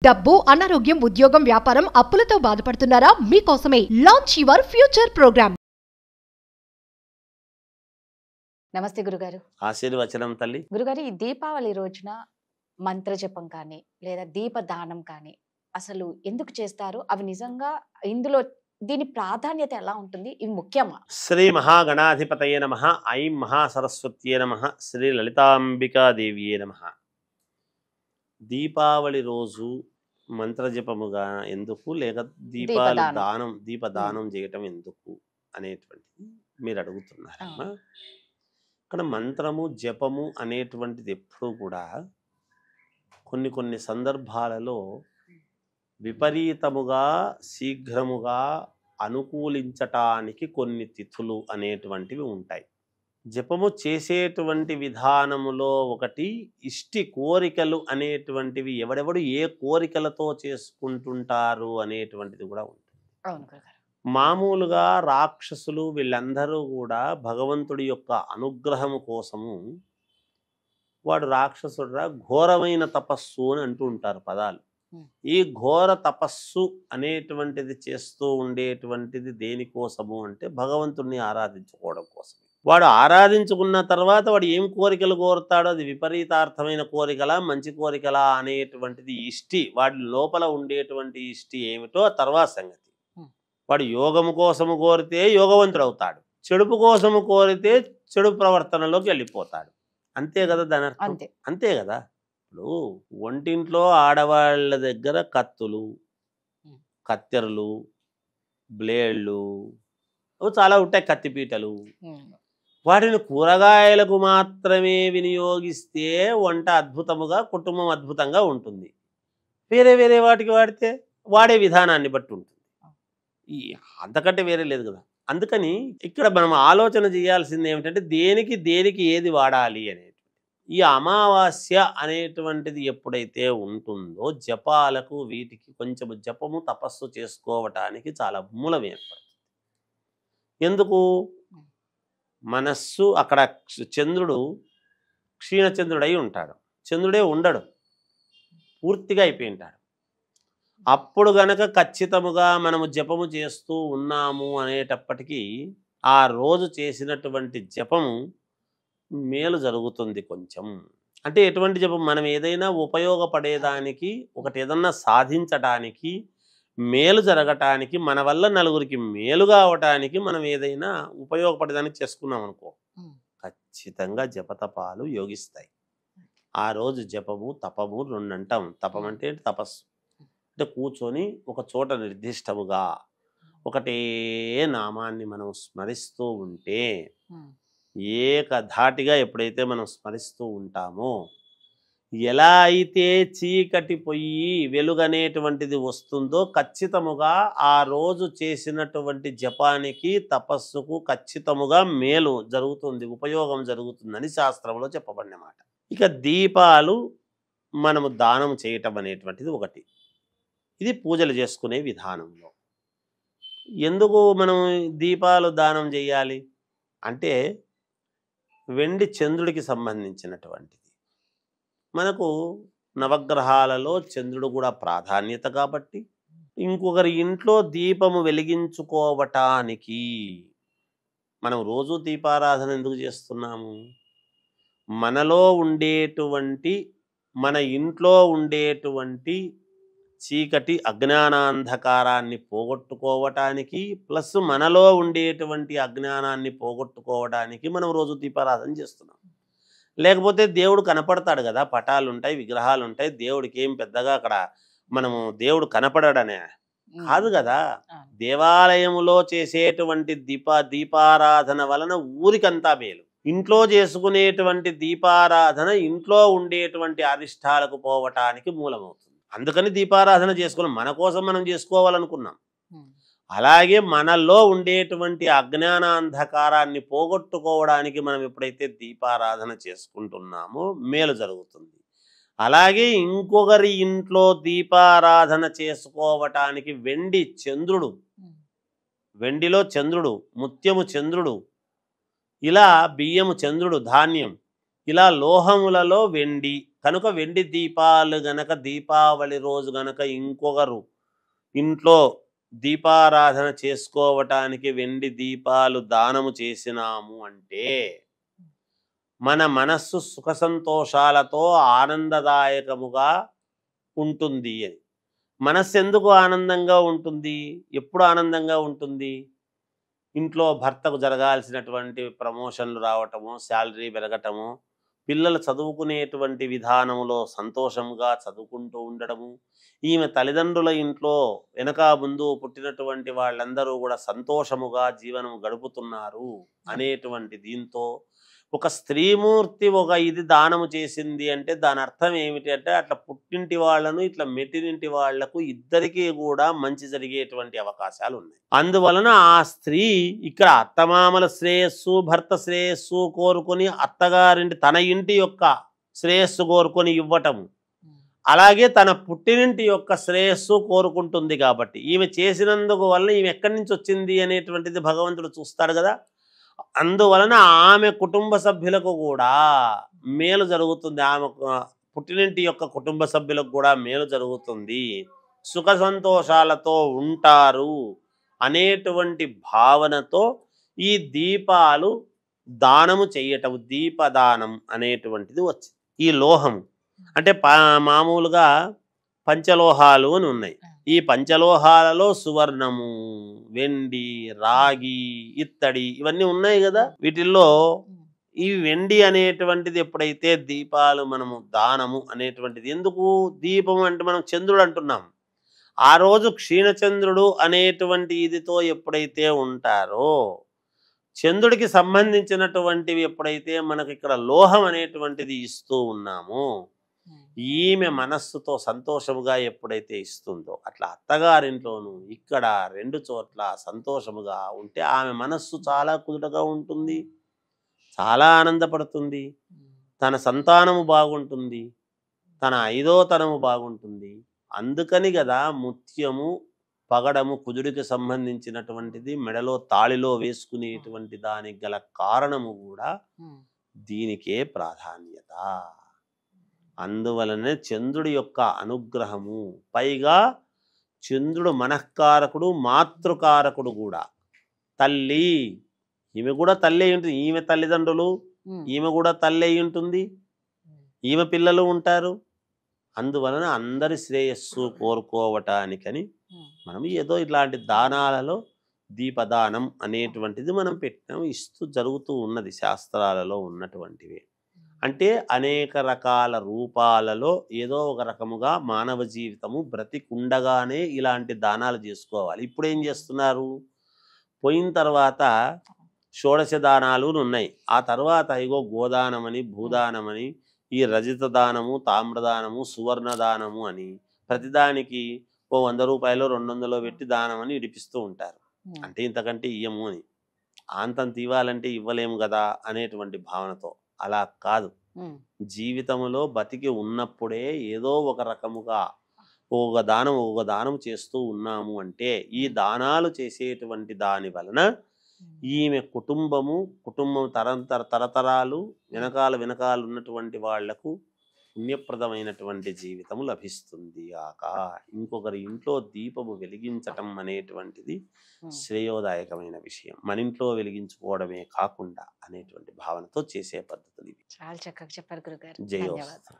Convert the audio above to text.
డబ్బు, అనారోగ్యం, ఉద్యోగం, వ్యాపారం, అప్పులతో బాధపడుతున్నారా? మీకోసమే లాంచ్ యువర్ ఫ్యూచర్ ప్రోగ్రామ్. నమస్తే గురుగారు. ఆశీర్వచనం తల్లి. గురుగారు, ఈ దీపావళి రోజున మంత్రజపం కానీ లేదా దీపదానం కానీ అసలు ఎందుకు చేస్తారు? అవి నిజంగా ఇందులో దీని ప్రాధాన్యత ఎలా ఉంటుంది? ఇవి ముఖ్యమా? శ్రీ మహాగణాధిపతయే నమః. ఐం మహాసరస్వత్యే నమః. శ్రీ లలితాంబికాదేవియే నమః. దీపావళి రోజు మంత్రజపముగా ఎందుకు, లేక దీపదానం చేయటం ఎందుకు అనేటువంటిది మీరు అడుగుతున్నారమ్మా. ఇక్కడ మంత్రము జపము అనేటువంటిది ఎప్పుడూ కూడా కొన్ని సందర్భాలలో విపరీతముగా శీఘ్రముగా అనుకూలించటానికి కొన్ని తిథులు అనేటువంటివి ఉంటాయి. జపము చేసేటువంటి విధానములో ఒకటి ఇష్టి కోరికలు అనేటువంటివి, ఎవడెవడు ఏ కోరికలతో చేసుకుంటుంటారు అనేటువంటిది కూడా ఉంటుంది. మామూలుగా రాక్షసులు వీళ్ళందరూ కూడా భగవంతుడి యొక్క అనుగ్రహము కోసము, వాడు రాక్షసుడురా ఘోరమైన తపస్సు అని అంటూ ఉంటారు పదాలు. ఈ ఘోర తపస్సు అనేటువంటిది చేస్తూ ఉండేటువంటిది దేనికోసము అంటే భగవంతుడిని ఆరాధించుకోవడం కోసం. వాడు ఆరాధించుకున్న తర్వాత వాడు ఏం కోరికలు కోరుతాడో అది విపరీతార్థమైన కోరికలా మంచి కోరికలా అనేటువంటిది ఇష్టి, వాడి లోపల ఉండేటువంటి ఇష్టి ఏమిటో ఆ తర్వాత సంగతి. వాడు యోగము కోసము కోరితే యోగవంతుడు అవుతాడు, చెడుపు కోసము కోరితే చెడు ప్రవర్తనలోకి వెళ్ళిపోతాడు. అంతే కదా దాని అర్థం? అంతే కదా. ఇప్పుడు ఒంటింట్లో ఆడవాళ్ళ దగ్గర కత్తులు, కత్తెరలు, బ్లేడ్లు చాలా ఉంటాయి, కత్తిపీటలు. వాటిని కూరగాయలకు మాత్రమే వినియోగిస్తే వంట అద్భుతముగా, కుటుంబం అద్భుతంగా ఉంటుంది. వేరే వాటికి వాడితే వాడే విధానాన్ని బట్టి ఉంటుంది. అంతకంటే వేరే లేదు కదా. అందుకని ఇక్కడ మనం ఆలోచన చేయాల్సింది ఏమిటంటే దేనికి ఏది వాడాలి అనేది. ఈ అమావాస్య అనేటువంటిది ఎప్పుడైతే ఉంటుందో జపాలకు వీటికి కొంచెం జపము తపస్సు చేసుకోవటానికి చాలా మూలం ఏర్పడుతుంది. ఎందుకు? మనస్సు అక్కడ చంద్రుడు క్షీణచంద్రుడై ఉంటాడు, చంద్రుడే ఉండడు, పూర్తిగా అయిపోయి ఉంటాడు. అప్పుడు గనక ఖచ్చితముగా మనము జపము చేస్తూ ఉన్నాము అనేటప్పటికీ ఆ రోజు చేసినటువంటి జపము మేలు జరుగుతుంది కొంచెం. అంటే ఎటువంటి జపం? మనం ఏదైనా ఉపయోగపడేదానికి, ఒకటి ఏదన్నా సాధించడానికి, మేలు జరగటానికి, మన వల్ల నలుగురికి మేలుగా అవటానికి మనం ఏదైనా ఉపయోగపడేదానికి చేసుకున్నాం అనుకో, ఖచ్చితంగా జపతపాలు యోగిస్తాయి. ఆ రోజు జపము తపము రెండు అంటాం. తపం అంటే తపస్సు అంటే కూర్చొని ఒక చోట నిర్దిష్టముగా ఒకటే నామాన్ని మనం స్మరిస్తూ ఉంటే, ఏకధాటిగా ఎప్పుడైతే మనం స్మరిస్తూ ఉంటామో, ఎలా అయితే చీకటి పొయ్యి వెలుగనేటువంటిది వస్తుందో ఖచ్చితముగా ఆ రోజు చేసినటువంటి జపానికి, తపస్సుకు ఖచ్చితముగా మేలు జరుగుతుంది, ఉపయోగం జరుగుతుందని శాస్త్రంలో చెప్పబడినమాట. ఇక దీపాలు మనము దానం చేయటం అనేటువంటిది ఒకటి. ఇది పూజలు చేసుకునే విధానంలో. ఎందుకు మనం దీపాలు దానం చేయాలి అంటే, వెండి చంద్రుడికి సంబంధించినటువంటిది. మనకు నవగ్రహాలలో చంద్రుడు కూడా ప్రాధాన్యత కాబట్టి, ఇంకొకరి ఇంట్లో దీపము వెలిగించుకోవటానికి మనం రోజు దీపారాధన ఎందుకు చేస్తున్నాము? మనలో ఉండేటువంటి, మన ఇంట్లో ఉండేటువంటి చీకటి అజ్ఞానాంధకారాన్ని పోగొట్టుకోవటానికి, ప్లస్ మనలో ఉండేటువంటి అజ్ఞానాన్ని పోగొట్టుకోవడానికి మనం రోజు దీపారాధన చేస్తున్నాం. లేకపోతే దేవుడు కనపడతాడు కదా, పటాలు ఉంటాయి, విగ్రహాలు ఉంటాయి, దేవుడికి ఏం పెద్దగా అక్కడ మనము దేవుడు కనపడడనే కాదు కదా. దేవాలయములో చేసేటువంటి దీపారాధన వలన ఊరికంతా మేలు. ఇంట్లో చేసుకునేటువంటి దీపారాధన ఇంట్లో ఉండేటువంటి అరిష్టాలకు పోవటానికి మూలమవుతుంది. అందుకని దీపారాధన చేసుకున్నాం, మన కోసం మనం చేసుకోవాలనుకున్నాం. అలాగే మనలో ఉండేటువంటి అజ్ఞానాంధకారాన్ని పోగొట్టుకోవడానికి మనం ఎప్పుడైతే దీపారాధన చేసుకుంటున్నామో మేలు జరుగుతుంది. అలాగే ఇంకొకరి ఇంట్లో దీపారాధన చేసుకోవటానికి వెండి చంద్రుడు, వెండిలో చంద్రుడు, ముత్యము చంద్రుడు, ఇలా బియ్యము చంద్రుడు, ధాన్యం, ఇలా లోహములలో వెండి కనుక వెండి దీపాలు గనక దీపావళి రోజు గనక ఇంకొకరు ఇంట్లో దీపారాధన చేసుకోవటానికి వెండి దీపాలు దానము చేసినాము అంటే మన మనస్సు సుఖ సంతోషాలతో ఆనందదాయకముగా ఉంటుంది అని. మనస్సు ఎందుకు ఆనందంగా ఉంటుంది? ఎప్పుడు ఆనందంగా ఉంటుంది? ఇంట్లో భర్తకు జరగాల్సినటువంటి ప్రమోషన్లు రావటము, శాలరీ పెరగటము, పిల్లలు చదువుకునేటువంటి విధానంలో సంతోషంగా చదువుకుంటూ ఉండడము, ఈమె తల్లిదండ్రుల ఇంట్లో వెనక ముందు పుట్టినటువంటి వాళ్ళందరూ కూడా సంతోషముగా జీవనం గడుపుతున్నారు అనేటువంటి దీంతో ఒక స్త్రీమూర్తి ఒక ఇది దానము చేసింది అంటే దాని అర్థం ఏమిటి అంటే అట్లా పుట్టింటి వాళ్ళను ఇట్లా మెట్టినింటి వాళ్లకు ఇద్దరికీ కూడా మంచి జరిగేటువంటి అవకాశాలు ఉన్నాయి. అందువలన ఆ స్త్రీ ఇక్కడ అత్తమామల శ్రేయస్సు భర్త శ్రేయస్సు కోరుకొని అత్తగారింటి తన ఇంటి యొక్క శ్రేయస్సు కోరుకొని ఇవ్వటము, అలాగే తన పుట్టినింటి యొక్క శ్రేయస్సు కోరుకుంటుంది. కాబట్టి ఈమె చేసినందుకు వల్ల ఈమె ఎక్కడి నుంచి వచ్చింది అనేటువంటిది భగవంతుడు చూస్తాడు కదా. అందువలన ఆమె కుటుంబ సభ్యులకు కూడా మేలు జరుగుతుంది, ఆమె పుట్టినింటి యొక్క కుటుంబ సభ్యులకు కూడా మేలు జరుగుతుంది, సుఖ సంతోషాలతో ఉంటారు అనేటువంటి భావనతో ఈ దీపాలు దానము చేయటం, దీపదానం అనేటువంటిది వచ్చింది. ఈ లోహము అంటే మామూలుగా పంచలోహాలు అని ఉన్నాయి. ఈ పంచలోహాలలో సువర్ణము, వెండి, రాగి, ఇత్తడి ఇవన్నీ ఉన్నాయి కదా. వీటిల్లో ఈ వెండి అనేటువంటిది ఎప్పుడైతే దీపాలు మనము దానము అనేటువంటిది, ఎందుకు దీపం అంటే మనం చంద్రుడు అంటున్నాం, ఆ రోజు క్షీణచంద్రుడు అనేటువంటి ఇదితో ఎప్పుడైతే ఉంటారో చంద్రుడికి సంబంధించినటువంటివి ఎప్పుడైతే మనకి ఇక్కడ లోహం అనేటువంటిది ఇస్తూ ఉన్నామో ఈమె మనస్సుతో సంతోషముగా ఎప్పుడైతే ఇస్తుందో అట్లా అత్తగారింట్లోనూ ఇక్కడ రెండు చోట్ల సంతోషముగా ఉంటే ఆమె మనస్సు చాలా కుదుటగా ఉంటుంది, చాలా ఆనందపడుతుంది, తన సంతానము బాగుంటుంది, తన ఐదోతనము బాగుంటుంది. అందుకని కదా ముత్యము పగడము కుదుడికి సంబంధించినటువంటిది మెడలో తాళిలో వేసుకునేటువంటి దానికి గల కారణము కూడా దీనికే ప్రాధాన్యత. అందువలనే చంద్రుడి యొక్క అనుగ్రహము, పైగా చంద్రుడు మనఃకారకుడు మాతృకారకుడు కూడా. తల్లి ఈమె కూడా తల్లి అయి ఉంటుంది, ఈమె తల్లిదండ్రులు ఈమె కూడా తల్లి అయి ఉంటుంది, ఈమె పిల్లలు ఉంటారు. అందువలన అందరి శ్రేయస్సు కోరుకోవటానికని మనం ఏదో ఇట్లాంటి దానాలలో దీపదానం అనేటువంటిది మనం పెట్టినాం, ఇస్తూ జరుగుతూ ఉన్నది శాస్త్రాలలో ఉన్నటువంటివి. అంటే అనేక రకాల రూపాలలో ఏదో ఒక రకముగా మానవ జీవితము బ్రతికుండగానే ఇలాంటి దానాలు చేసుకోవాలి. ఇప్పుడు ఏం చేస్తున్నారు, పోయిన తర్వాత షోడశ దానాలు ఉన్నాయి, ఆ తర్వాత ఇగో గోదానమని భూదానమని ఈ రజిత దానము తామ్రదానము సువర్ణ దానము అని ప్రతిదానికి ఓ 100 రూపాయలు 200 పెట్టి దానం అని ఇడిపిస్తూ ఉంటారు. అంటే ఇంతకంటే ఇయ్యము అని, అంతంత ఇవ్వాలంటే ఇవ్వలేము కదా అనేటువంటి భావనతో. అలా కాదు, జీవితంలో బతికి ఉన్నప్పుడే ఏదో ఒక రకముగా ఒక దానం చేస్తూ ఉన్నాము అంటే ఈ దానాలు చేసేటువంటి దాని వలన ఈమె కుటుంబం తరతరాలు వెనకాల ఉన్నటువంటి వాళ్లకు పుణ్యప్రదమైనటువంటి జీవితము లభిస్తుంది కాక ఇంకొకరి ఇంట్లో దీపము వెలిగించటం అనేటువంటిది శ్రేయోదాయకమైన విషయం. మన ఇంట్లో వెలిగించుకోవడమే కాకుండా అనేటువంటి భావనతో చేసే పద్ధతులు ఇవి. చాలా చక్కగా చెప్పారు గురుగారు. జయోస్తు. ధన్యవాదాలు.